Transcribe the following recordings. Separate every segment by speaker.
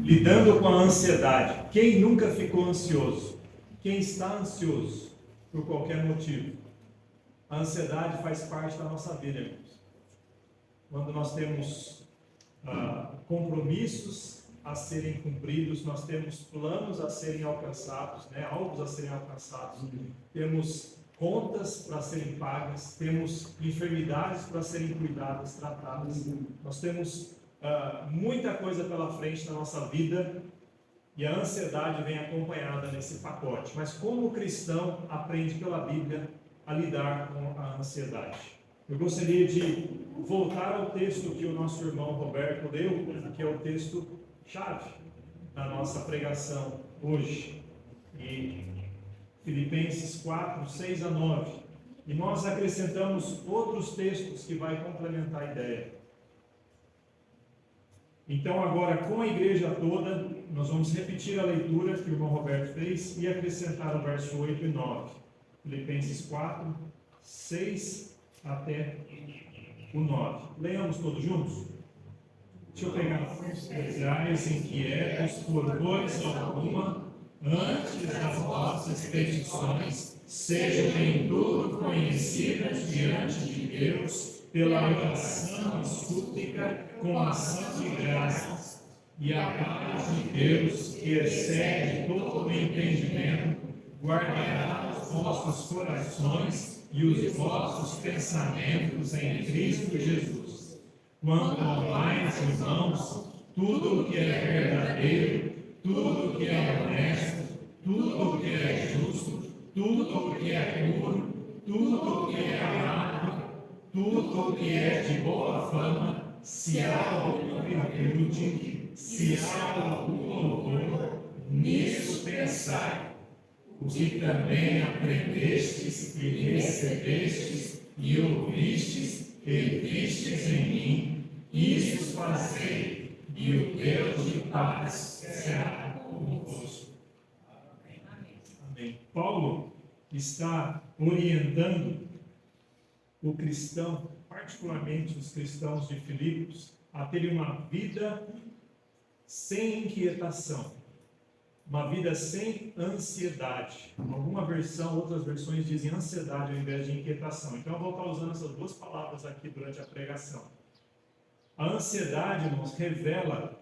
Speaker 1: lidando com a ansiedade. Quem nunca ficou ansioso? Quem está ansioso por qualquer motivo? A ansiedade faz parte da nossa vida, irmãos. Quando nós temos compromissos a serem cumpridos, nós temos planos a serem alcançados, alvos a serem alcançados, temos contas para serem pagas, temos enfermidades para serem cuidadas, tratadas, nós temos muita coisa pela frente na nossa vida e a ansiedade vem acompanhada nesse pacote. Mas como o cristão aprende pela Bíblia a lidar com a ansiedade? Eu gostaria de voltar ao texto que o nosso irmão Roberto leu, que é o texto-chave da nossa pregação hoje, e Filipenses 4, 6 a 9. E nós acrescentamos outros textos que vai complementar a ideia. Então agora, com a igreja toda, nós vamos repetir a leitura que o irmão Roberto fez e acrescentar o verso 8 e 9. Filipenses 4, 6 até o 9. Leamos todos juntos? Deixa eu pegar. Sejais inquietos por coisa alguma, antes das vossas petições, sejam em tudo conhecidas diante de Deus, pela oração e súplica, com ação de graças. E a paz de Deus, que excede todo o entendimento, guardará os vossos corações e os vossos pensamentos em Cristo Jesus. Quanto ao mais, irmãos, tudo o que é verdadeiro, tudo o que é honesto, tudo o que é justo, tudo o que é puro, tudo o que é amável, tudo o que é de boa fama, se há alguma virtude, se há algum louvor, nisso pensai. O que também aprendestes e recebestes e ouvistes e vistes em mim, isso fazei, e o Deus de paz será convosco. Amém. Paulo está orientando o cristão, particularmente os cristãos de Filipos, a terem uma vida sem inquietação, uma vida sem ansiedade. Alguma versão, outras versões dizem ansiedade ao invés de inquietação. Então eu vou estar usando essas duas palavras aqui durante a pregação. A ansiedade, irmãos, revela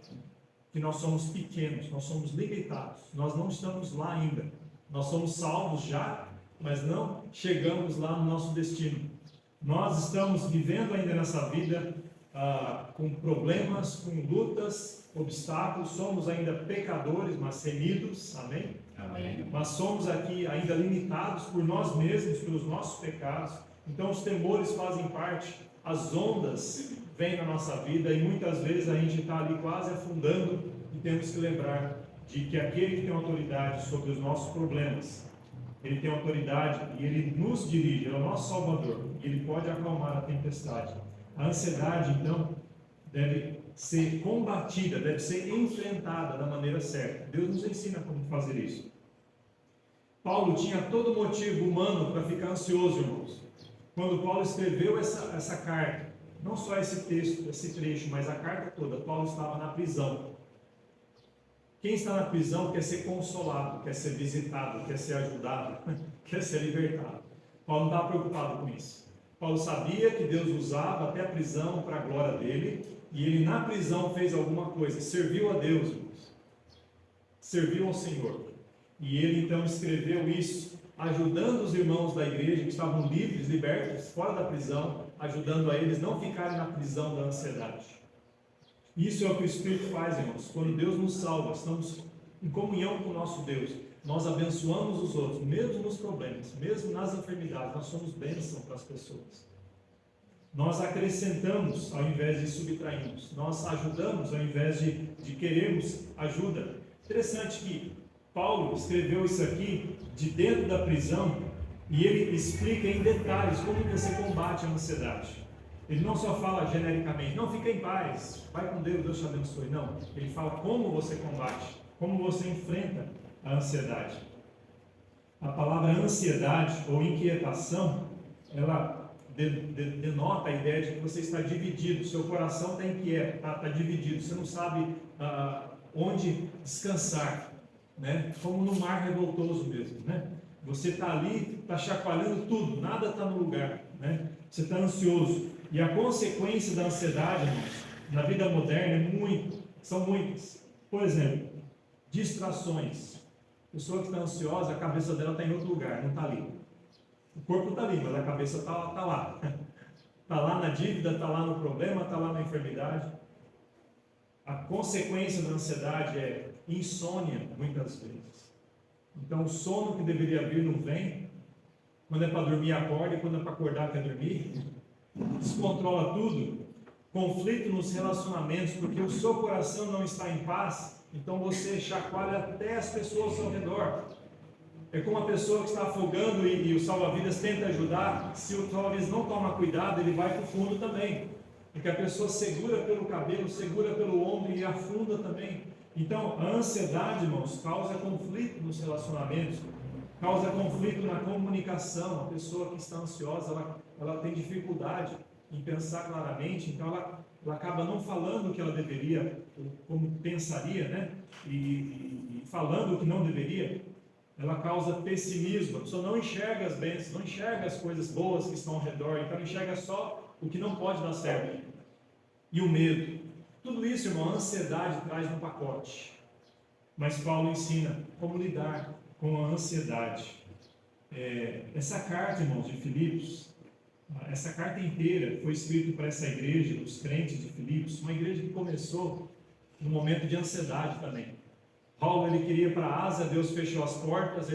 Speaker 1: que nós somos pequenos, nós somos limitados, nós não estamos lá ainda. Nós somos salvos já, mas não chegamos lá no nosso destino. Nós estamos vivendo ainda nessa vida com problemas, com lutas, obstáculos, somos ainda pecadores, mas remidos, amém? Amém. Mas somos aqui ainda limitados por nós mesmos, pelos nossos pecados. Então os temores fazem parte, as ondas vêm na nossa vida e muitas vezes a gente está ali quase afundando e temos que lembrar de que aquele que tem autoridade sobre os nossos problemas, ele tem autoridade e ele nos dirige, ele é o nosso Salvador, e ele pode acalmar a tempestade. A ansiedade, então, deve ser combatida, deve ser enfrentada da maneira certa. Deus nos ensina como fazer isso. Paulo tinha todo motivo humano para ficar ansioso, irmãos. Quando Paulo escreveu essa carta, não só esse texto, esse trecho, mas a carta toda, Paulo estava na prisão. Quem está na prisão quer ser consolado, quer ser visitado, quer ser ajudado, quer ser libertado. Paulo não estava preocupado com isso. Paulo sabia que Deus usava até a prisão para a glória dele, e ele na prisão fez alguma coisa, serviu a Deus, irmãos. Serviu ao Senhor. E ele então escreveu isso, ajudando os irmãos da igreja que estavam livres, libertos, fora da prisão, ajudando a eles não ficarem na prisão da ansiedade. Isso é o que o Espírito faz, irmãos. Quando Deus nos salva, estamos em comunhão com o nosso Deus. Nós abençoamos os outros, mesmo nos problemas, mesmo nas enfermidades. Nós somos bênção para as pessoas. Nós acrescentamos ao invés de subtrairmos. Nós ajudamos ao invés de querermos ajuda. Interessante que Paulo escreveu isso aqui de dentro da prisão e ele explica em detalhes como você combate a ansiedade. Ele não só fala genericamente, não, fica em paz, vai com Deus, Deus te abençoe. Não, ele fala como você combate, como você enfrenta a ansiedade. A palavra ansiedade ou inquietação, ela denota a ideia de que você está dividido, seu coração está inquieto, está dividido, você não sabe onde onde descansar, né? Como no mar revoltoso mesmo, né? Você está ali, está chacoalhando tudo, nada está no lugar, né? Você está ansioso. E a consequência da ansiedade, irmãos, na vida moderna são muitas. Por exemplo, distrações. A pessoa que está ansiosa, a cabeça dela está em outro lugar, não está ali. O corpo está ali, mas a cabeça está lá. Está lá na dívida, está lá no problema, está lá na enfermidade. A consequência da ansiedade é insônia, muitas vezes. Então, o sono que deveria vir não vem. Quando é para dormir, acorda. E quando é para acordar, quer dormir. Descontrola tudo. Conflito nos relacionamentos, porque o seu coração não está em paz. Então, você chacoalha até as pessoas ao redor. É como uma pessoa que está afogando e o salva-vidas tenta ajudar. Se o salva-vidas não toma cuidado, ele vai para o fundo também. Porque a pessoa segura pelo cabelo, segura pelo ombro e afunda também. Então, a ansiedade, irmãos, causa conflito nos relacionamentos, causa conflito na comunicação. A pessoa que está ansiosa, ela tem dificuldade em pensar claramente, então ela acaba não falando o que ela deveria, como pensaria, né? E falando o que não deveria. Ela causa pessimismo. A pessoa não enxerga as bênçãos, não enxerga as coisas boas que estão ao redor, então enxerga só o que não pode dar certo. E o medo. Tudo isso, irmão, a ansiedade traz no pacote. Mas Paulo ensina como lidar com a ansiedade. Essa carta, irmãos, de Filipos, essa carta inteira foi escrita para essa igreja, dos crentes de Filipos, uma igreja que começou num momento de ansiedade também. Paulo, ele queria ir para a Ásia, Deus fechou as portas,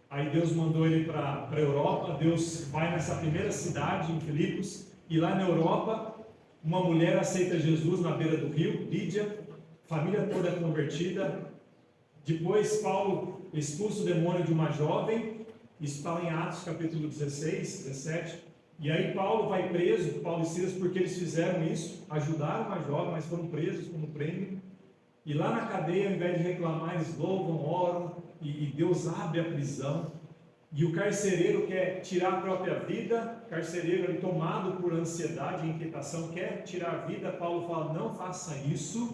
Speaker 1: aí Deus mandou ele para a Europa. Deus vai nessa primeira cidade, em Filipos, e lá na Europa, uma mulher aceita Jesus na beira do rio, Lídia, família toda convertida. Depois Paulo expulsa o demônio de uma jovem, isso está em Atos capítulo 16, 17, e aí Paulo vai preso, Paulo e Silas, porque eles fizeram isso, ajudaram uma jovem, mas foram presos como prêmio. E lá na cadeia, ao invés de reclamar, eles louvam, oram, e Deus abre a prisão. E o carcereiro quer tirar a própria vida, o carcereiro ali, tomado por ansiedade e inquietação, quer tirar a vida. Paulo fala, não faça isso.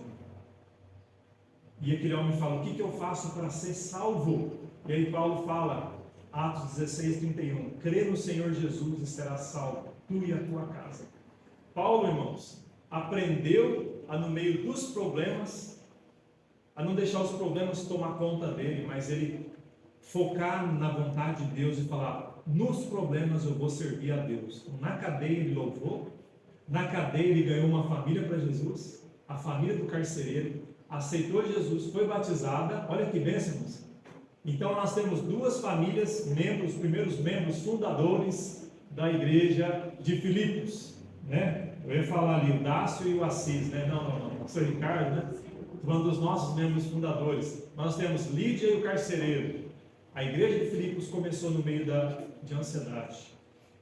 Speaker 1: E aquele homem fala, o que eu faço para ser salvo? E aí Paulo fala, Atos 16, 31, crê no Senhor Jesus e serás salvo, tu e a tua casa. Paulo, irmãos, aprendeu a, no meio dos problemas, a não deixar os problemas tomar conta dele, mas ele focar na vontade de Deus e falar, nos problemas eu vou servir a Deus. Então, na cadeia ele louvou, na cadeia ele ganhou uma família para Jesus, a família do carcereiro, aceitou Jesus, foi batizada, olha que bênção, irmãos. Então nós temos duas famílias, membros, primeiros membros fundadores da igreja de Filipos, né? Eu ia falar ali o Dácio e o Assis, né? Não, o Sr. Ricardo, né? Um dos nossos membros fundadores. Nós temos Lídia e o carcereiro. A igreja de Filipos começou no meio de ansiedade.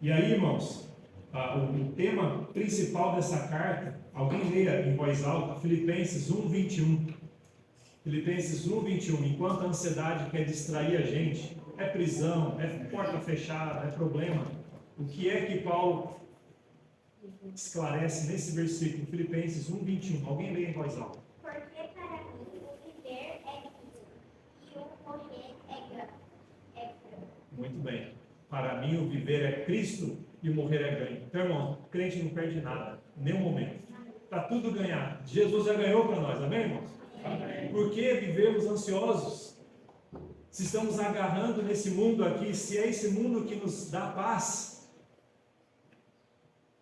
Speaker 1: E aí, irmãos, o tema principal dessa carta, alguém leia em voz alta, Filipenses 1, 21. Filipenses 1, 21. Enquanto a ansiedade quer distrair a gente, é prisão, é porta fechada, é problema. O que é que Paulo esclarece nesse versículo, Filipenses 1, 21? Alguém leia em voz alta.
Speaker 2: Porque para mim o viver é Cristo e o morrer é ganho.
Speaker 1: Muito bem. Para mim o viver é Cristo e o morrer é ganho. Então, irmão, o crente não perde nada, em nenhum momento. Está tudo ganhado. Jesus já ganhou para nós, amém, irmãos? Amém. Por que vivemos ansiosos? Se estamos agarrando nesse mundo aqui, se é esse mundo que nos dá paz,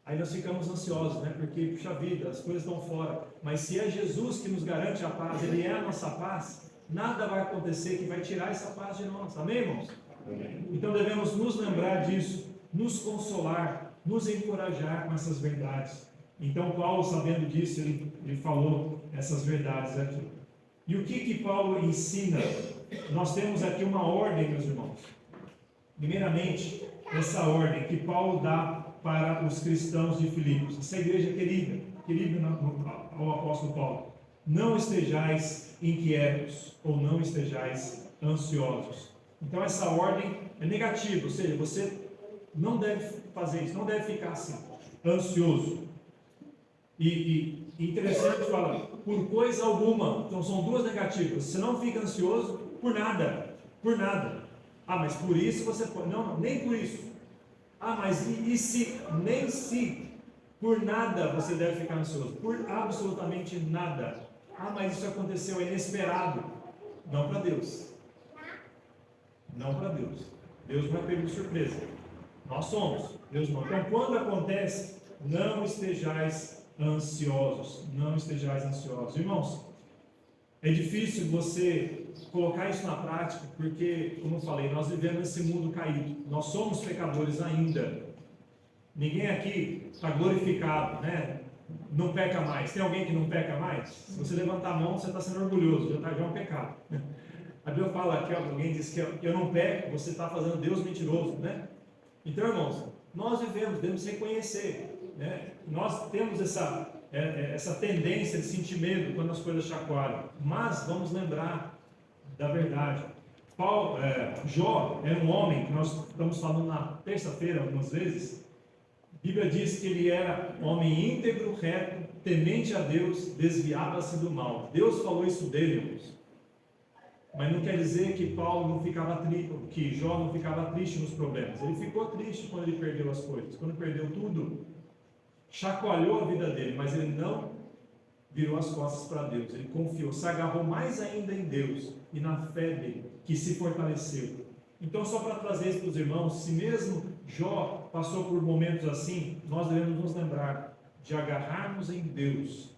Speaker 1: aí nós ficamos ansiosos, né? Porque, puxa vida, as coisas estão fora. Mas se é Jesus que nos garante a paz, Ele é a nossa paz, nada vai acontecer que vai tirar essa paz de nós. Amém, irmãos? Amém. Então devemos nos lembrar disso, nos consolar, nos encorajar com essas verdades. Então Paulo, sabendo disso, ele falou essas verdades aqui. E o que Paulo ensina? Nós temos aqui uma ordem, meus irmãos. Primeiramente, essa ordem que Paulo dá para os cristãos de Filipos, essa igreja querida ao apóstolo Paulo: não estejais inquietos ou não estejais ansiosos. Então essa ordem é negativa, ou seja, você não deve fazer isso, não deve ficar assim, ansioso. E interessante falar, por coisa alguma. Então são duas negativas. Você não fica ansioso por nada, por nada. Ah, mas por isso você pode. Não, nem por isso. Ah, mas e se, nem se, por nada você deve ficar ansioso, por absolutamente nada. Ah, mas isso aconteceu, é inesperado. Não para Deus. Não para Deus. Deus não é pego de surpresa. Nós somos. Deus não. Então, quando acontece, não estejais ansiosos. Não estejais ansiosos. Irmãos, é difícil você colocar isso na prática, porque, como eu falei, nós vivemos nesse mundo caído. Nós somos pecadores ainda. Ninguém aqui está glorificado, né? Não peca mais. Tem alguém que não peca mais? Se você levantar a mão, você está sendo orgulhoso, já é um pecado. A Bíblia fala que alguém diz que eu não peco, você está fazendo Deus mentiroso, né? Então, irmãos, nós devemos reconhecer, né? Nós temos essa tendência de sentir medo quando as coisas chacoalham, mas vamos lembrar da verdade. Jó era um homem, que nós estamos falando na terça-feira algumas vezes. A Bíblia diz que ele era homem íntegro, reto, temente a Deus, desviava-se do mal. Deus falou isso dele, irmãos. Mas não quer dizer que que Jó não ficava triste nos problemas. Ele ficou triste quando ele perdeu as coisas, quando perdeu tudo. Chacoalhou a vida dele, mas ele não virou as costas para Deus. Ele confiou, se agarrou mais ainda em Deus e na fé dele, que se fortaleceu. Então, só para trazer isso para os irmãos, se mesmo Jó passou por momentos assim, nós devemos nos lembrar de agarrarmos em Deus.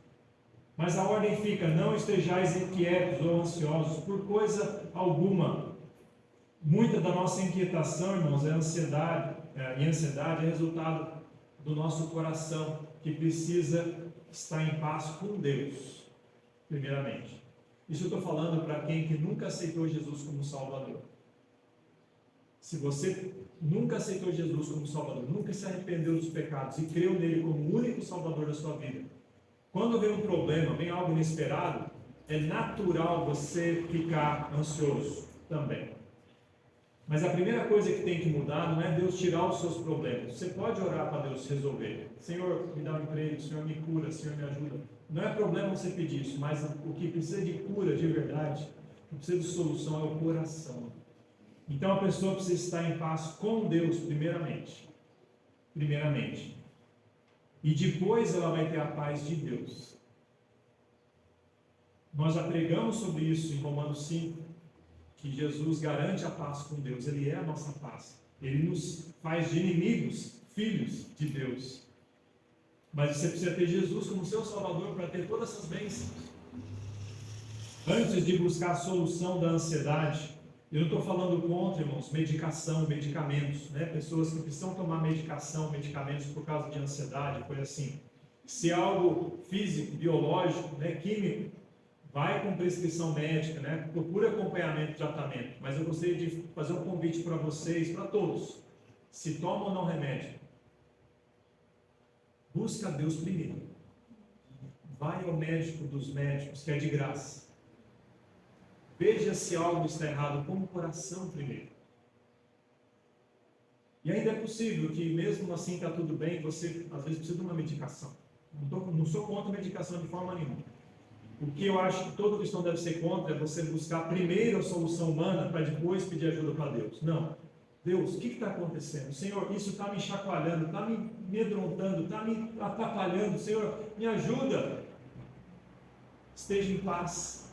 Speaker 1: Mas a ordem fica: não estejais inquietos ou ansiosos por coisa alguma. Muita da nossa inquietação, irmãos, e ansiedade é resultado do nosso coração, que precisa estar em paz com Deus, primeiramente. Isso eu estou falando para quem que nunca aceitou Jesus como Salvador. Se você nunca aceitou Jesus como Salvador, nunca se arrependeu dos pecados e creu nele como o único Salvador da sua vida, quando vem um problema, vem algo inesperado, é natural você ficar ansioso também. Mas a primeira coisa que tem que mudar não é Deus tirar os seus problemas. Você pode orar para Deus resolver. Senhor, me dá um emprego, Senhor, me cura, Senhor, me ajuda. Não é problema você pedir isso, mas o que precisa de cura de verdade, o que precisa de solução é o coração. Então a pessoa precisa estar em paz com Deus, primeiramente. E depois ela vai ter a paz de Deus. Nós já pregamos sobre isso em Romanos 5, que Jesus garante a paz com Deus. Ele é a nossa paz. Ele nos faz de inimigos, filhos de Deus. Mas você precisa ter Jesus como seu Salvador para ter todas essas bênçãos. Antes de buscar a solução da ansiedade, eu não estou falando contra, irmãos, medicamentos, né? Pessoas que precisam tomar medicamentos por causa de ansiedade, coisa assim. Se é algo físico, biológico, né, químico, vai com prescrição médica, né? Procura acompanhamento de tratamento. Mas eu gostaria de fazer um convite para vocês, para todos. Se toma ou não remédio, busca Deus primeiro. Vai ao médico dos médicos, que é de graça. Veja se algo está errado com o coração primeiro. E ainda é possível que, mesmo assim está tudo bem, você às vezes precisa de uma medicação. Não sou contra a medicação de forma nenhuma. O que eu acho que todo cristão deve ser contra é você buscar primeiro a solução humana para depois pedir ajuda para Deus. Não. Deus, o que está acontecendo? Senhor, isso está me chacoalhando, está me amedrontando, está me atrapalhando. Senhor, me ajuda. Esteja em paz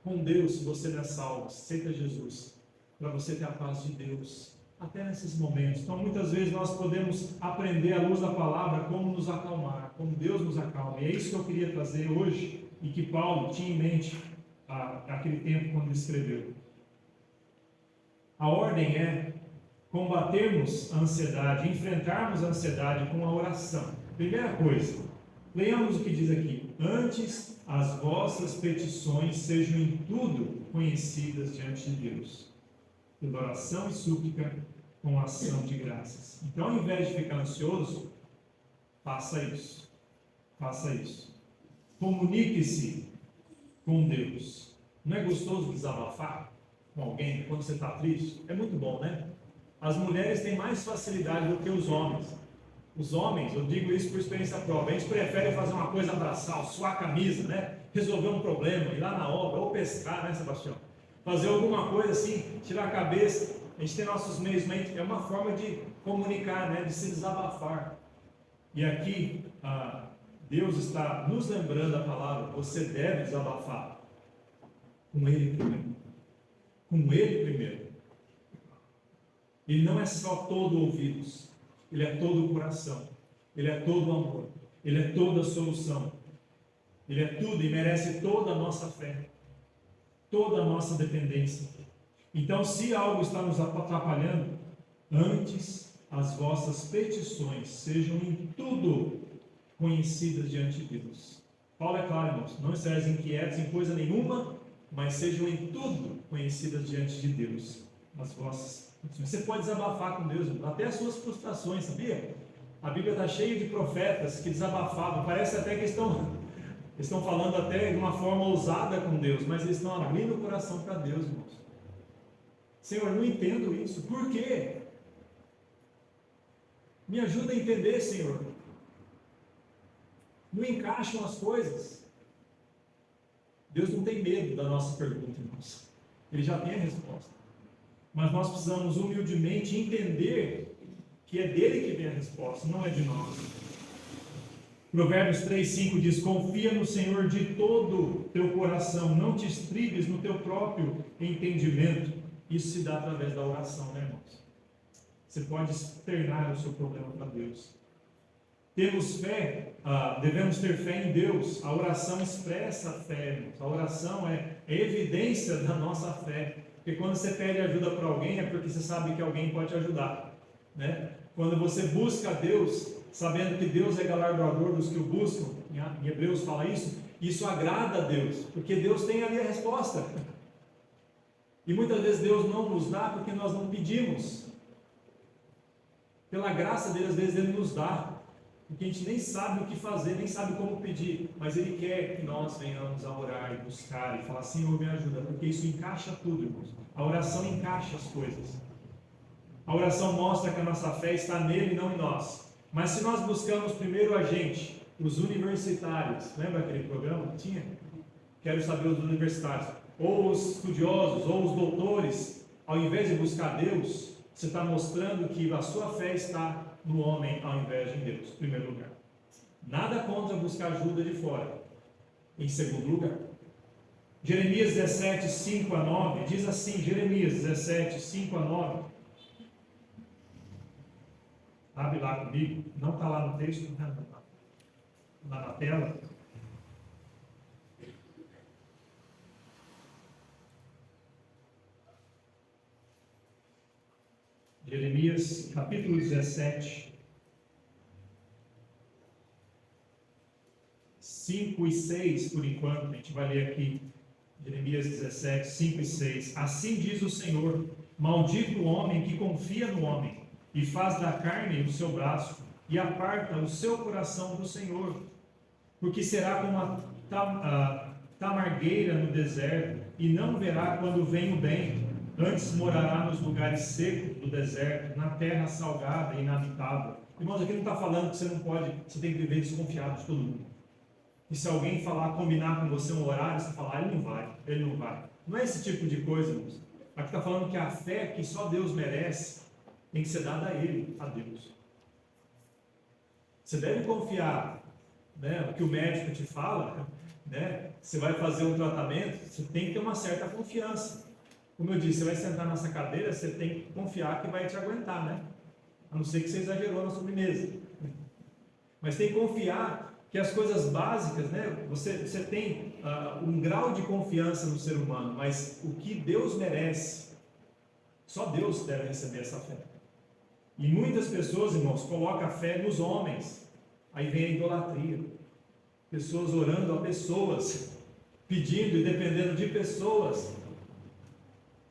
Speaker 1: com Deus se você não é salvo. Aceita Jesus, para você ter a paz de Deus, até nesses momentos. Então, muitas vezes nós podemos aprender à luz da palavra como nos acalmar, como Deus nos acalma. E é isso que eu queria trazer hoje, e que Paulo tinha em mente naquele tempo quando ele escreveu. A ordem é combatermos a ansiedade, enfrentarmos a ansiedade com a oração. Primeira coisa, leiamos o que diz aqui: antes as vossas petições sejam em tudo conhecidas diante de Deus, pela oração e súplica com ação de graças. Então, ao invés de ficar ansioso, faça isso. Comunique-se com Deus. Não é gostoso desabafar com alguém quando você está triste? É muito bom, né? As mulheres têm mais facilidade do que os homens. Os homens, eu digo isso por experiência própria, a gente prefere fazer uma coisa abraçal, suar a camisa, né? resolver um problema, ir lá na obra, ou pescar, né, Sebastião? Fazer alguma coisa assim, tirar a cabeça. A gente tem nossos meios, mas é uma forma de comunicar, né, de se desabafar. E aqui, Deus está nos lembrando a palavra, você deve desabafar com Ele primeiro. Com Ele primeiro. Ele não é só todo ouvidos, Ele é todo o coração, Ele é todo o amor, Ele é toda a solução, Ele é tudo e merece toda a nossa fé, toda a nossa dependência. Então, se algo está nos atrapalhando, antes as vossas petições sejam em tudo conhecidas diante de Deus. Paulo é claro, irmãos, não estejam inquietos em coisa nenhuma, mas sejam em tudo conhecidas diante de Deus as vossas petições. Você pode desabafar com Deus, até as suas frustrações, sabia? A Bíblia está cheia de profetas que desabafavam, parece até que estão falando até de uma forma ousada com Deus, mas eles estão abrindo o coração para Deus, irmãos. Senhor, não entendo isso, por quê? Me ajuda a entender, Senhor. Não encaixam as coisas. Deus não tem medo da nossa pergunta, irmãos. Ele já tem a resposta. Mas nós precisamos humildemente entender que é dele que vem a resposta, não é de nós. Provérbios 3,5 diz: confia no Senhor de todo teu coração, não te estribes no teu próprio entendimento. Isso se dá através da oração, né, irmãos? Você pode externar o seu problema para Deus. Temos fé, devemos ter fé em Deus. A oração expressa a fé, irmãos. A oração é evidência da nossa fé. Porque quando você pede ajuda para alguém, é porque você sabe que alguém pode te ajudar, né? Quando você busca a Deus, sabendo que Deus é galardoador dos que o buscam, em Hebreus fala isso agrada a Deus, porque Deus tem ali a resposta. E muitas vezes Deus não nos dá porque nós não pedimos. Pela graça dele, às vezes Ele nos dá, porque a gente nem sabe o que fazer, nem sabe como pedir, mas Ele quer que nós venhamos a orar e buscar e falar: Senhor, me ajuda, porque isso encaixa tudo, irmãos. A oração encaixa as coisas. A oração mostra que a nossa fé está nele e não em nós. Mas se nós buscamos primeiro a gente, os universitários, lembra aquele programa que tinha? Quero saber os universitários, ou os estudiosos, ou os doutores, ao invés de buscar Deus, você está mostrando que a sua fé está no homem ao invés de Deus, em primeiro lugar. Nada contra buscar ajuda de fora. Em segundo lugar, Jeremias 17, 5 a 9, diz assim, Jeremias 17, 5 a 9. Abre lá comigo, não está lá no texto, não está lá na tela. Jeremias, capítulo 17, 5 e 6, por enquanto, a gente vai ler aqui, Jeremias 17, 5 e 6. Assim diz o Senhor: maldito o homem que confia no homem, e faz da carne o seu braço, e aparta o seu coração do Senhor, porque será como a tamargueira no deserto, e não verá quando vem o bem. Antes morará nos lugares secos do deserto, na terra salgada e inabitável. Irmãos, aqui não está falando que você não pode, você tem que viver desconfiado de todo mundo. E se alguém combinar com você um horário, você fala: ele não vai. Não é esse tipo de coisa, irmãos. Aqui está falando que a fé que só Deus merece tem que ser dada a Ele, a Deus. Você deve confiar, né, o que o médico te fala, né? Você vai fazer um tratamento, você tem que ter uma certa confiança. Como eu disse, você vai sentar nessa cadeira, você tem que confiar que vai te aguentar, né? A não ser que você exagerou na sobremesa. Mas tem que confiar que as coisas básicas, né? Você tem um grau de confiança no ser humano, mas o que Deus merece, só Deus deve receber essa fé. E muitas pessoas, irmãos, colocam a fé nos homens. Aí vem a idolatria. Pessoas orando a pessoas, pedindo e dependendo de pessoas.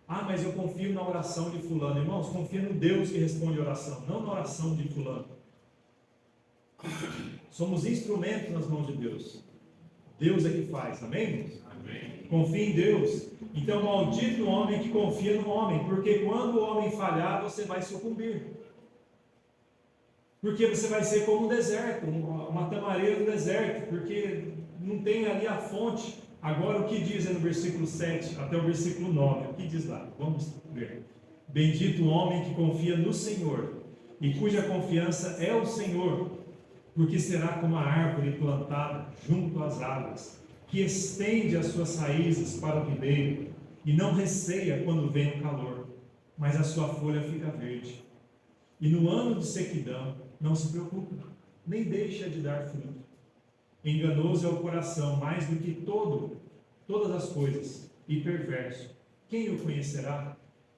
Speaker 1: Mas eu confio na oração de fulano. Irmãos, confia no Deus que responde a oração, não na oração de fulano. Somos instrumentos nas mãos de Deus. Deus é que faz, amém, irmãos? Amém. Confia em Deus. Então, maldito o homem que confia no homem, porque quando o homem falhar, você vai sucumbir. Porque você vai ser como um deserto, uma tamareira do deserto, porque não tem ali a fonte. Agora o que diz no versículo 7 até o versículo 9? O que diz lá? Vamos ver. Bendito o homem que confia no Senhor e cuja confiança é o Senhor, porque será como a árvore plantada junto às águas, que estende as suas raízes para o ribeiro e não receia quando vem o calor, mas a sua folha fica verde. E no ano de sequidão não se preocupa, nem deixa de dar fruto. Enganoso é o coração mais do que todas as coisas, e perverso. Quem o conhecerá?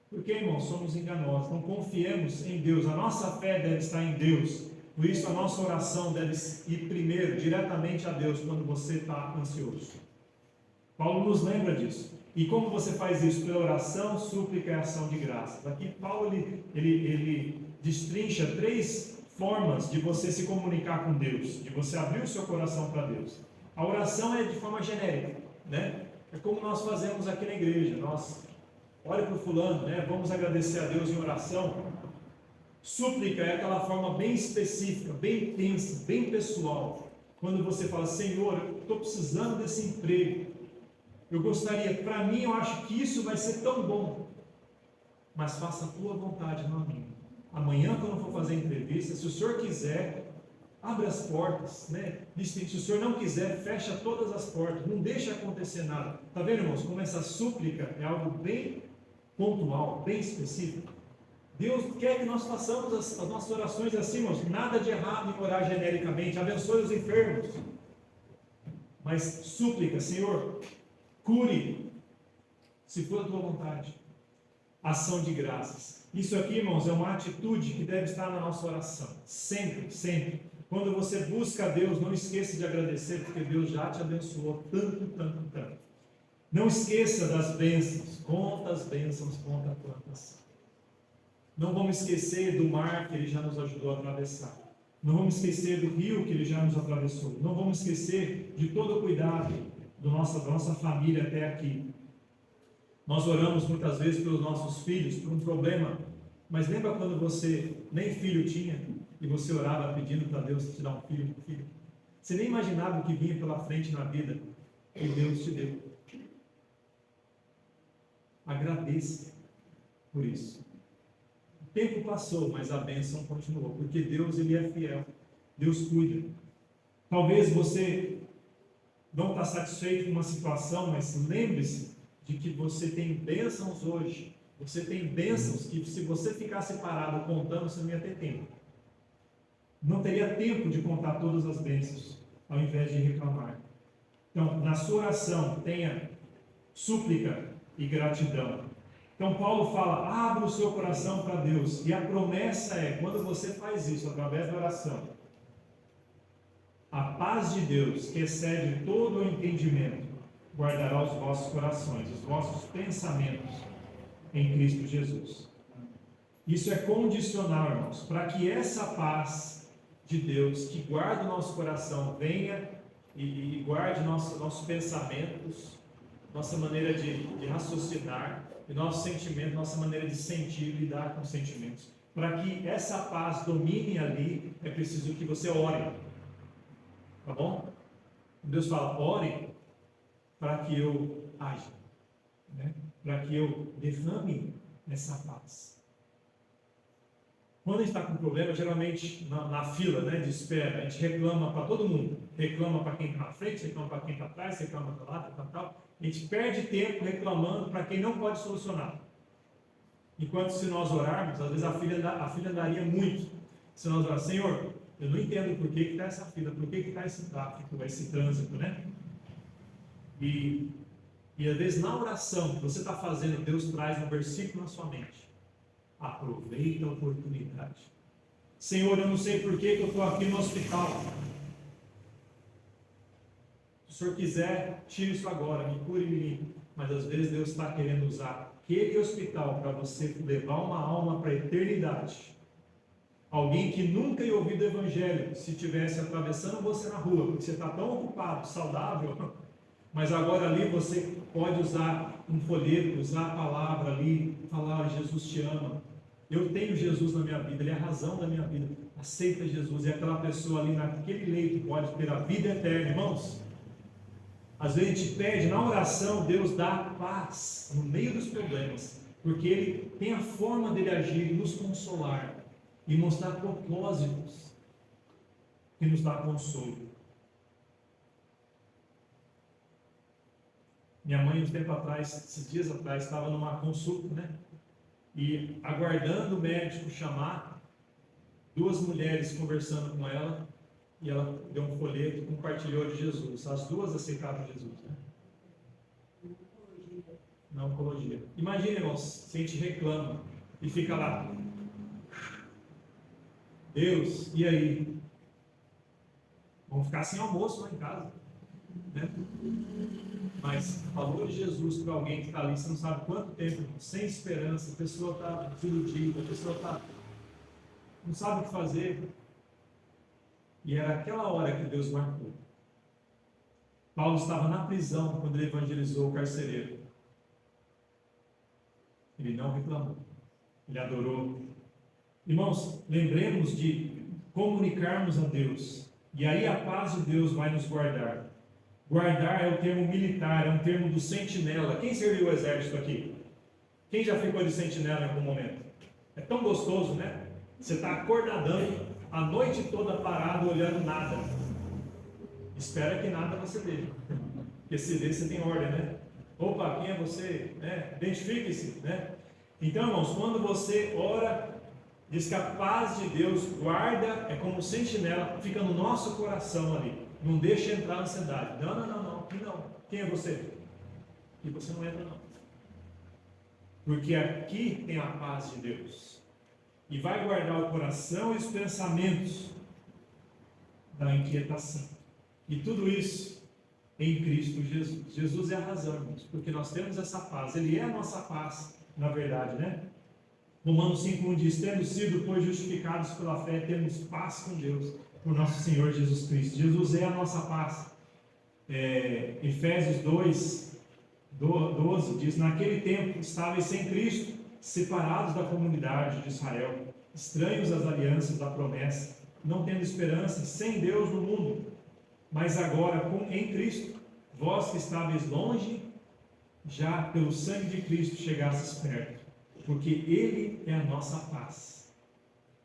Speaker 1: Porque, irmãos, somos enganosos, não confiemos em Deus, a nossa fé deve estar em Deus, por isso a nossa oração deve ir primeiro, diretamente a Deus, quando você está ansioso. Paulo nos lembra disso. E como você faz isso? Pela oração, súplica e ação de graças. Aqui Paulo ele destrincha 3 formas de você se comunicar com Deus, de você abrir o seu coração para Deus. A oração é de forma genérica, né? É como nós fazemos aqui na igreja. Nós olha para o fulano, né? Vamos agradecer a Deus em oração. Súplica é aquela forma bem específica, bem intensa, bem pessoal. Quando você fala, Senhor, eu estou precisando desse emprego. Eu gostaria, para mim, eu acho que isso vai ser tão bom. Mas faça a tua vontade, não a minha. Amanhã, quando eu for fazer a entrevista, se o senhor quiser, abre as portas, né? Se o senhor não quiser, fecha todas as portas. Não deixa acontecer nada. Está vendo, irmãos? Como essa súplica é algo bem pontual, bem específico. Deus quer que nós façamos as nossas orações assim, irmãos. Nada de errado em orar genericamente. Abençoe os enfermos. Mas súplica, Senhor, cure, se for a tua vontade. Ação de graças. Isso aqui, irmãos, é uma atitude que deve estar na nossa oração. Sempre, sempre. Quando você busca a Deus, não esqueça de agradecer, porque Deus já te abençoou tanto, tanto, tanto. Não esqueça das bênçãos. Conta as bênçãos, conta quantas. Não vamos esquecer do mar que Ele já nos ajudou a atravessar. Não vamos esquecer do rio que Ele já nos atravessou. Não vamos esquecer de todo o cuidado da nossa família até aqui. Nós oramos muitas vezes pelos nossos filhos, por um problema. Mas lembra quando você nem filho tinha e você orava pedindo para Deus te dar um filho? Você nem imaginava o que vinha pela frente na vida que Deus te deu. Agradeça por isso. O tempo passou, mas a bênção continuou, porque Deus, Ele é fiel. Deus cuida. Talvez você não está satisfeito com uma situação, mas lembre-se de que você tem bênçãos hoje. Você tem bênçãos que, se você ficasse parado contando, você não ia ter tempo. Não teria tempo de contar todas as bênçãos, ao invés de reclamar. Então, na sua oração, tenha súplica e gratidão. Então Paulo fala, abra o seu coração para Deus, e a promessa é, quando você faz isso, através da oração, a paz de Deus, que excede todo o entendimento, guardará os vossos corações, os vossos pensamentos em Cristo Jesus. Isso é condicional, irmãos, para que essa paz de Deus, que guarda o nosso coração, venha e guarde nossos pensamentos, nossa maneira de raciocinar, e nosso sentimento, nossa maneira de sentir e lidar com os sentimentos. Para que essa paz domine ali, é preciso que você ore. Tá bom? Deus fala, ore para que eu haja, né? Para que eu derrame essa paz. Quando a gente está com problema, geralmente na fila, né, de espera, a gente reclama para todo mundo. Reclama para quem está na frente, reclama para quem está atrás, reclama para lá, tal. A gente perde tempo reclamando para quem não pode solucionar. Enquanto se nós orarmos, às vezes a fila andaria muito. Se nós orarmos, Senhor, eu não entendo por que está essa fila, por que está esse tráfego, esse trânsito, né? E às vezes na oração que você está fazendo, Deus traz um versículo na sua mente. Aproveita a oportunidade. Senhor, eu não sei por que eu estou aqui no hospital. Se o Senhor quiser, tire isso agora, me cure e me limpe. Mas às vezes Deus está querendo usar aquele hospital para você levar uma alma para a eternidade. Alguém que nunca ia ouvir do Evangelho, se estivesse atravessando você na rua, porque você está tão ocupado, saudável, mas agora ali você pode usar um folheto, usar a palavra ali, falar, Jesus te ama. Eu tenho Jesus na minha vida, Ele é a razão da minha vida. Aceita Jesus, e aquela pessoa ali naquele leito pode ter a vida eterna, irmãos. Às vezes a gente pede, na oração, Deus dá paz no meio dos problemas, porque Ele tem a forma dele agir, nos consolar e mostrar propósitos que nos dá consolo. Minha mãe, um tempo atrás, esses dias atrás, estava numa consulta, né? E aguardando o médico chamar, duas mulheres conversando com ela, e ela deu um folheto, compartilhou de Jesus. As duas aceitaram Jesus, né? Na oncologia. Imagina, irmãos, se a gente reclama e fica lá, Deus, e aí? Vamos ficar sem almoço lá em casa, né? Mas falou de Jesus para alguém que está ali, você não sabe quanto tempo, sem esperança, a pessoa está desiludida, a pessoa não sabe o que fazer. E era aquela hora que Deus marcou. Paulo estava na prisão quando ele evangelizou o carcereiro. Ele não reclamou, ele adorou. Irmãos, lembremos de comunicarmos a Deus, e aí a paz de Deus vai nos guardar. Guardar é o termo militar, é um termo do sentinela. Quem serviu o exército aqui? Quem já ficou de sentinela em algum momento? É tão gostoso, né? Você está acordadão, a noite toda parado, olhando nada. Espera que nada você veja. Porque se vê, você tem ordem, né? Opa, quem é você? Né? Identifique-se, né? Então, irmãos, quando você ora, diz que a paz de Deus guarda, é como sentinela, fica no nosso coração ali. Não deixa entrar a ansiedade. Não, aqui não. Quem é você? Aqui você não entra, não. Porque aqui tem a paz de Deus. E vai guardar o coração e os pensamentos da inquietação. E tudo isso em Cristo Jesus. Jesus é a razão, irmãos, porque nós temos essa paz. Ele é a nossa paz, na verdade, né? Romanos 5,1 diz: tendo sido, pois, justificados pela fé, temos paz com Deus, por nosso Senhor Jesus Cristo. Jesus é a nossa paz. Efésios 2:12 diz: naquele tempo estáveis sem Cristo, separados da comunidade de Israel, estranhos às alianças da promessa, não tendo esperança, sem Deus no mundo. Mas agora, em Cristo, vós que estáveis longe, já pelo sangue de Cristo chegastes perto, porque Ele é a nossa paz,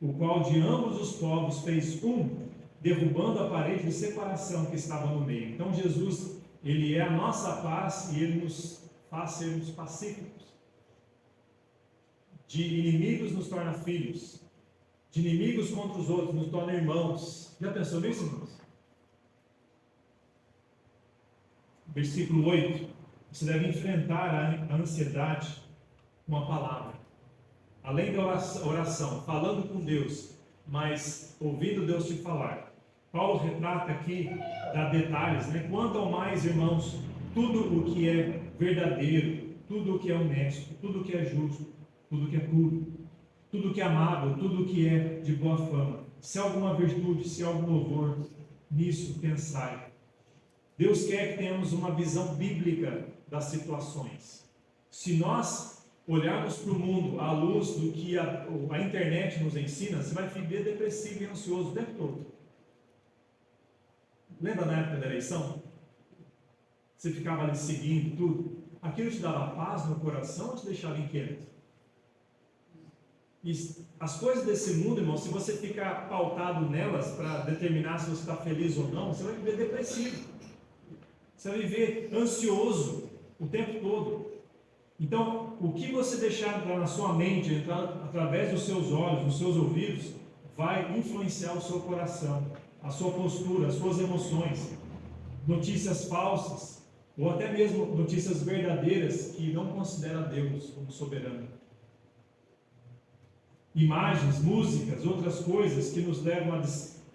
Speaker 1: o qual de ambos os povos fez um, derrubando a parede de separação que estava no meio. Então Jesus, Ele é a nossa paz e Ele nos faz sermos pacíficos. De inimigos nos torna filhos, de inimigos contra os outros nos torna irmãos. Já pensou nisso, irmãos? Versículo 8: você deve enfrentar a ansiedade com a palavra. Além da oração, falando com Deus, mas ouvindo Deus te falar. Paulo retrata aqui, dá detalhes, né? Quanto ao mais, irmãos, tudo o que é verdadeiro, tudo o que é honesto, tudo o que é justo, tudo o que é puro, tudo o que é amável, tudo o que é de boa fama, se há alguma virtude, se há algum louvor, nisso pensai. Deus quer que tenhamos uma visão bíblica das situações. Se nós olharmos para o mundo à luz do que a internet nos ensina, você vai viver depressivo e ansioso o tempo todo. Lembra na época da eleição? Você ficava ali seguindo tudo. Aquilo te dava paz no coração ou te deixava inquieto? E as coisas desse mundo, irmão, se você ficar pautado nelas para determinar se você está feliz ou não, você vai viver depressivo. Você vai viver ansioso o tempo todo. Então, o que você deixar entrar na sua mente, entrar através dos seus olhos, dos seus ouvidos, vai influenciar o seu coração, a sua postura, as suas emoções. Notícias falsas, ou até mesmo notícias verdadeiras que não consideram Deus como soberano. Imagens, músicas, outras coisas que nos levam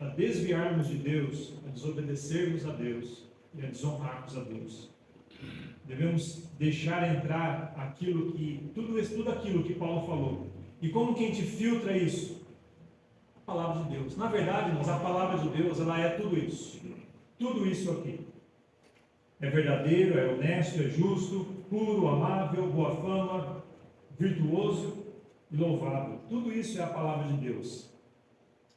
Speaker 1: a desviarmos de Deus, a desobedecermos a Deus e a desonrarmos a Deus. Devemos deixar entrar tudo aquilo que Paulo falou. E como que a gente filtra isso? A palavra de Deus. Na verdade, irmãos, a palavra de Deus, ela é tudo isso. Tudo isso aqui. É verdadeiro, é honesto, é justo, puro, amável, boa fama, virtuoso e louvável. Tudo isso é a palavra de Deus.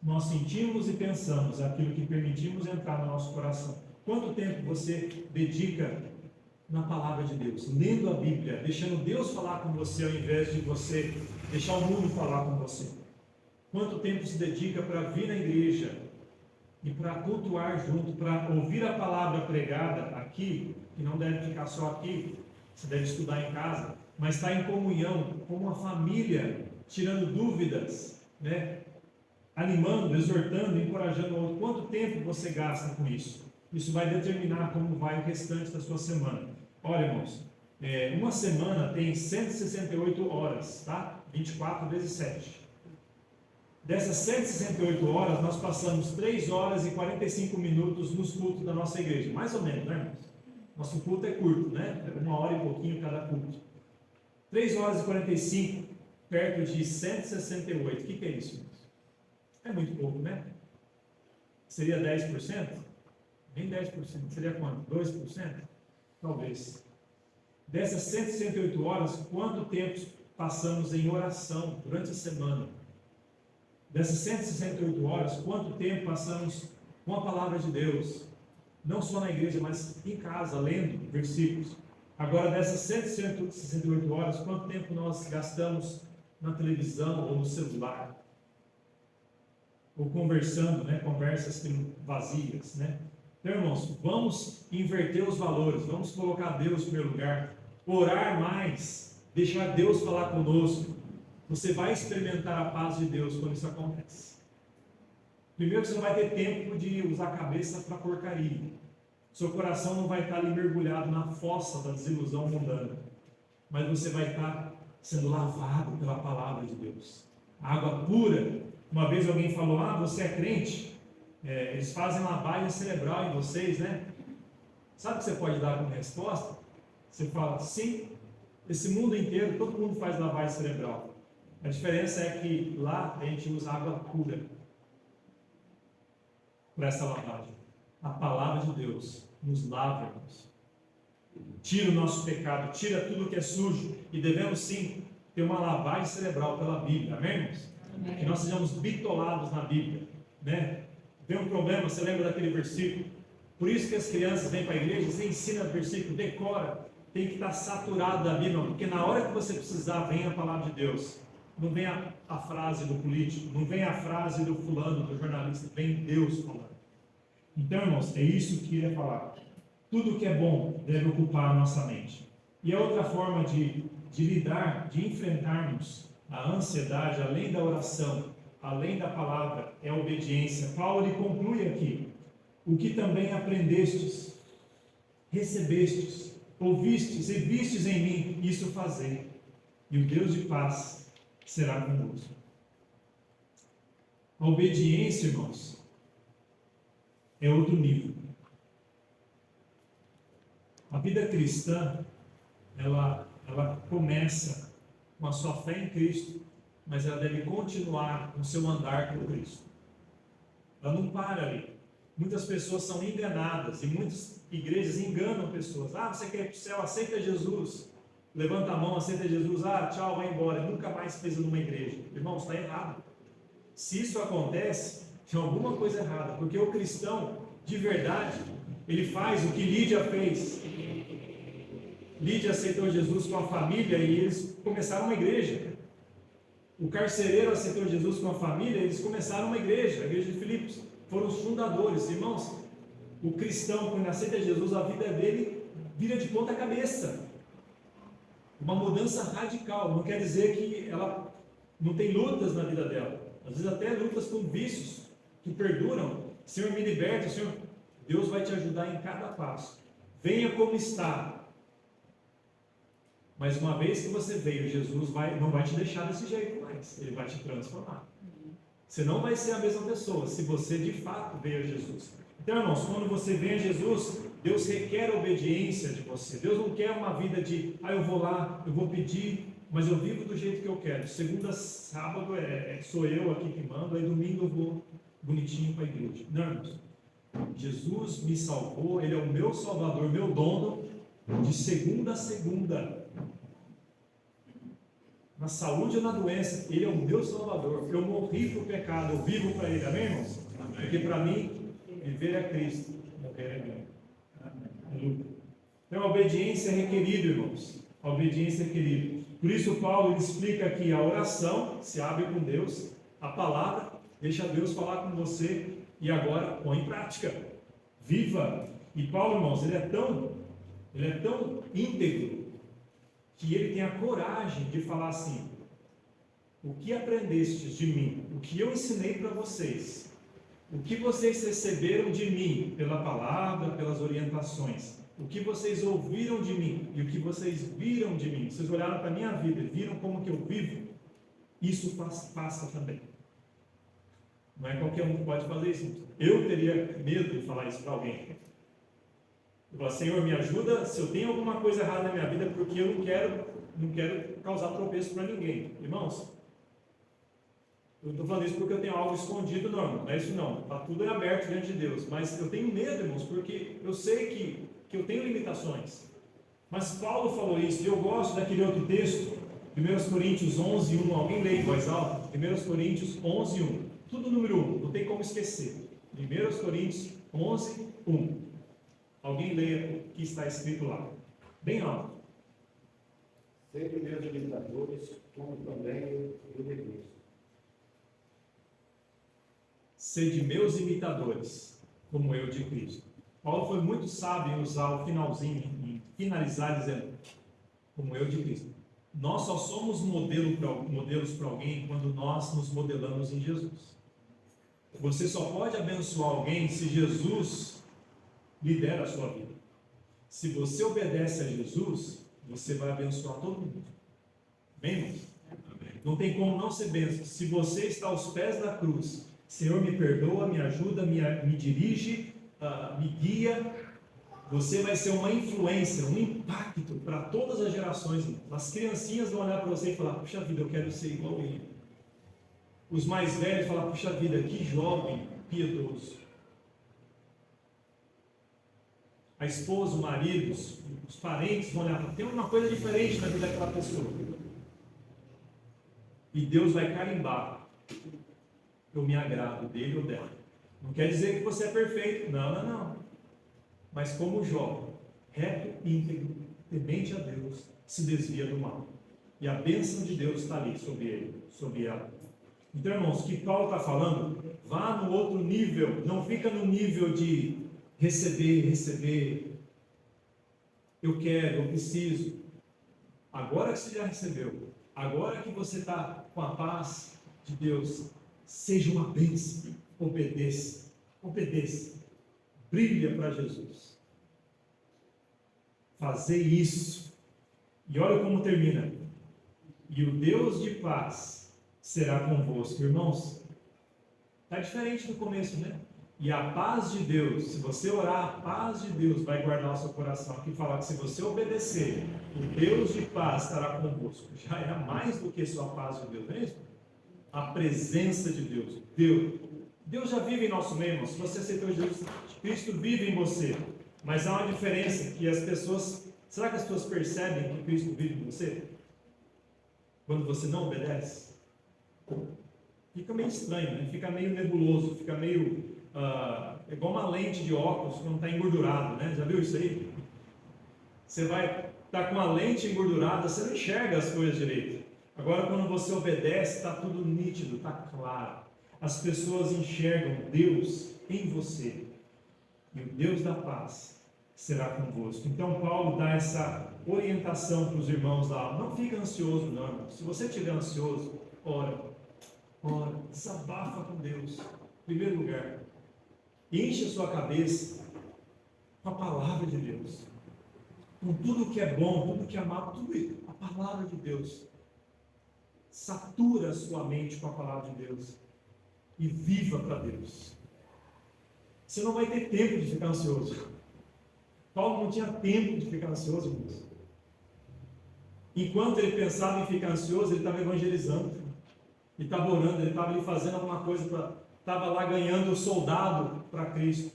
Speaker 1: Nós sentimos e pensamos aquilo que permitimos entrar no nosso coração. Quanto tempo você dedica na palavra de Deus, lendo a Bíblia, deixando Deus falar com você ao invés de você deixar o mundo falar com você? Quanto tempo se dedica para vir na igreja e para cultuar junto, para ouvir a palavra pregada aqui, que não deve ficar só aqui, você deve estudar em casa, mas estar em comunhão com uma família, tirando dúvidas, né? Animando, exortando, encorajando o outro. Quanto tempo você gasta com isso? Isso vai determinar como vai o restante da sua semana. Olha, irmãos, uma semana tem 168 horas, tá? 24 vezes 7. Dessas 168 horas, nós passamos 3 horas e 45 minutos nos cultos da nossa igreja. Mais ou menos, né, irmãos? Nosso culto é curto, né? É 1 hora e pouquinho cada culto. 3 horas e 45, perto de 168. O que é isso, irmãos? É muito pouco, né? Seria 10%? Nem 10%. Seria quanto? 2%? Talvez. Dessas 168 horas, quanto tempo passamos em oração durante a semana? Dessas 168 horas, quanto tempo passamos com a palavra de Deus? Não só na igreja, mas em casa, lendo versículos. Agora, dessas 168 horas, quanto tempo nós gastamos na televisão ou no celular? Ou conversando, né? Conversas vazias, né? Então, irmãos, vamos inverter os valores, vamos colocar Deus em primeiro lugar, orar mais, deixar Deus falar conosco. Você vai experimentar a paz de Deus quando isso acontece. Primeiro, você não vai ter tempo de usar a cabeça para porcaria. Seu coração não vai estar ali mergulhado na fossa da desilusão mundana, mas você vai estar sendo lavado pela palavra de Deus. A água pura. Uma vez alguém falou: você é crente? Eles fazem lavagem cerebral em vocês, né? Sabe o que você pode dar como resposta? Você fala: sim, esse mundo inteiro, todo mundo faz lavagem cerebral. A diferença é que lá a gente usa água pura para essa lavagem. A palavra de Deus nos lava, irmãos. Tira o nosso pecado, tira tudo que é sujo, e devemos sim ter uma lavagem cerebral pela Bíblia, amém, irmãos? Amém. Que nós sejamos bitolados na Bíblia, né? Vem um problema, você lembra daquele versículo? Por isso que as crianças vêm para a igreja, você ensina o versículo, decora, tem que estar saturado da Bíblia, porque na hora que você precisar, vem a palavra de Deus. Não vem a frase do político, não vem a frase do fulano, do jornalista, vem Deus falando. Então, irmãos, é isso que eu ia falar. Tudo que é bom deve ocupar a nossa mente. E a outra forma de lidar, de enfrentarmos a ansiedade, além da oração, além da palavra, é a obediência. Paulo ele conclui aqui: o que também aprendestes, recebestes, ouvistes e vistes em mim, isso fazei, e o Deus de paz será convosco. A obediência, irmãos, é outro nível. A vida cristã, ela começa com a sua fé em Cristo, mas ela deve continuar com o seu andar com Cristo. Ela não para ali. Muitas pessoas são enganadas, e muitas igrejas enganam pessoas. Você quer ir para o céu? Aceita Jesus. Levanta a mão, aceita Jesus. Tchau, vai embora. Nunca mais pisa numa igreja. Irmãos, está errado. Se isso acontece, tem alguma coisa errada, porque o cristão, de verdade, ele faz o que Lídia fez. Lídia aceitou Jesus com a família e eles começaram uma igreja. O carcereiro aceitou Jesus com a família e eles começaram uma igreja, a igreja de Filipos. Foram os fundadores. Irmãos, o cristão, quando aceita Jesus, a vida dele vira de ponta cabeça. Uma mudança radical. Não quer dizer que ela não tem lutas na vida dela. Às vezes até lutas com vícios que perduram. Senhor, me liberte, Senhor. Deus vai te ajudar em cada passo. Venha como está. Mas uma vez que você veio, Jesus não vai te deixar desse jeito mais. Ele vai te transformar. Você não vai ser a mesma pessoa se você de fato veio a Jesus. Então, irmãos, quando você vem a Jesus, Deus requer obediência de você. Deus não quer uma vida de, eu vou lá, eu vou pedir, mas eu vivo do jeito que eu quero. Segunda, sábado sou eu aqui que mando, aí domingo eu vou bonitinho para a igreja. Não, irmãos. Jesus me salvou, Ele é o meu Salvador, meu dono, de segunda a segunda. Na saúde ou na doença, Ele é o meu Salvador. Eu morri para o pecado, eu vivo para Ele, amém, irmãos? Porque para mim, viver é Cristo morrer é ganho. Aleluia. Então, a obediência é requerida, irmãos. A obediência é requerida. Por isso, Paulo ele explica aqui a oração, se abre com Deus, a palavra, deixa Deus falar com você e agora põe em prática. Viva! E Paulo, irmãos, ele é tão íntegro que ele tem a coragem de falar assim: o que aprendestes de mim, o que eu ensinei para vocês, o que vocês receberam de mim pela palavra, pelas orientações, o que vocês ouviram de mim e o que vocês viram de mim, vocês olharam para a minha vida e viram como que eu vivo, isso faça também. Não é qualquer um que pode fazer isso. Eu teria medo de falar isso para alguém. Eu falo: Senhor, me ajuda se eu tenho alguma coisa errada na minha vida, porque eu não quero causar tropeço para ninguém. Irmãos, eu estou falando isso porque eu tenho algo escondido, não é isso não. Está tudo aberto diante de Deus. Mas eu tenho medo, irmãos, porque eu sei que eu tenho limitações. Mas Paulo falou isso, e eu gosto daquele outro texto, 1 Coríntios 11, 1. Alguém lê em voz alta? 1 Coríntios 11, 1. Tudo número 1, não tem como esquecer. 1 Coríntios 11, 1. Alguém leia o que está escrito lá. Bem alto.
Speaker 3: Sede meus imitadores, como também eu de Cristo.
Speaker 1: Sede meus imitadores, como eu de Cristo. Paulo foi muito sábio em usar o finalzinho, em finalizar dizendo, como eu de Cristo. Nós só somos modelos para alguém quando nós nos modelamos em Jesus. Você só pode abençoar alguém se Jesus lidera a sua vida. Se você obedece a Jesus, você vai abençoar todo mundo. Amém, irmãos? Não tem como não ser bênção. Se você está aos pés da cruz, Senhor, me perdoa, me ajuda, me dirige, me guia, você vai ser uma influência, um impacto para todas as gerações. As criancinhas vão olhar para você e falar: puxa vida, eu quero ser igual a ele. Os mais velhos vão falar: puxa vida, que jovem piedoso. A esposa, o marido, os parentes vão olhar e falar: tem uma coisa diferente na vida daquela pessoa. E Deus vai carimbar: eu me agrado dele ou dela. Não quer dizer que você é perfeito, não. Mas como Jó, reto, íntegro, temente a Deus, se desvia do mal. E a bênção de Deus está ali sobre ele, sobre ela. Então, irmãos, o que Paulo está falando, vá no outro nível, não fica no nível de receber, eu quero, eu preciso. Agora que você já recebeu, agora que você está com a paz de Deus, seja uma bênção, obedeça, brilha para Jesus. Fazer isso, e olha como termina: e o Deus de paz será convosco. Irmãos, está diferente do começo, né? E a paz de Deus, se você orar, a paz de Deus vai guardar o seu coração. Aqui fala que se você obedecer, o Deus de paz estará convosco. Já é mais do que só a paz de Deus, não é isso? A presença de Deus. Deus já vive em nosso meio, irmão. Se você aceitou Jesus, Cristo vive em você. Mas há uma diferença que as pessoas... Será que as pessoas percebem que Cristo vive em você? Quando você não obedece? Fica meio estranho, né? Fica meio nebuloso, fica meio... é igual uma lente de óculos quando está engordurado, né? Já viu isso aí? Você vai estar com a lente engordurada, você não enxerga as coisas direito. Agora, quando você obedece, está tudo nítido, está claro. As pessoas enxergam Deus em você. E o Deus da paz será convosco. Então, Paulo dá essa orientação para os irmãos lá. Não fica ansioso, não, irmão. Se você estiver ansioso, ora, desabafa com Deus. Em primeiro lugar, enche a sua cabeça com a palavra de Deus. Com tudo que é bom, tudo que é amável, tudo isso. A palavra de Deus. Satura a sua mente com a palavra de Deus. E viva para Deus. Você não vai ter tempo de ficar ansioso. Paulo não tinha tempo de ficar ansioso, irmãos. Enquanto ele pensava em ficar ansioso, ele estava evangelizando. Ele estava orando, ele estava ali fazendo alguma coisa, estava lá ganhando o soldado para Cristo.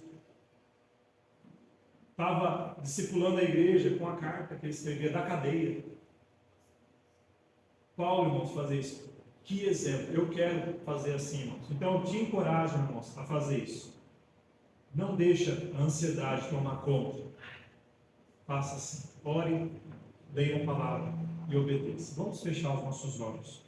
Speaker 1: Estava discipulando a igreja com a carta que ele escrevia da cadeia. Paulo, irmãos, fazer isso. Que exemplo. Eu quero fazer assim, irmãos. Então, eu te encorajo, irmãos, a fazer isso. Não deixa a ansiedade tomar conta. Faça assim. Ore, leia a palavra e obedeça. Vamos fechar os nossos olhos.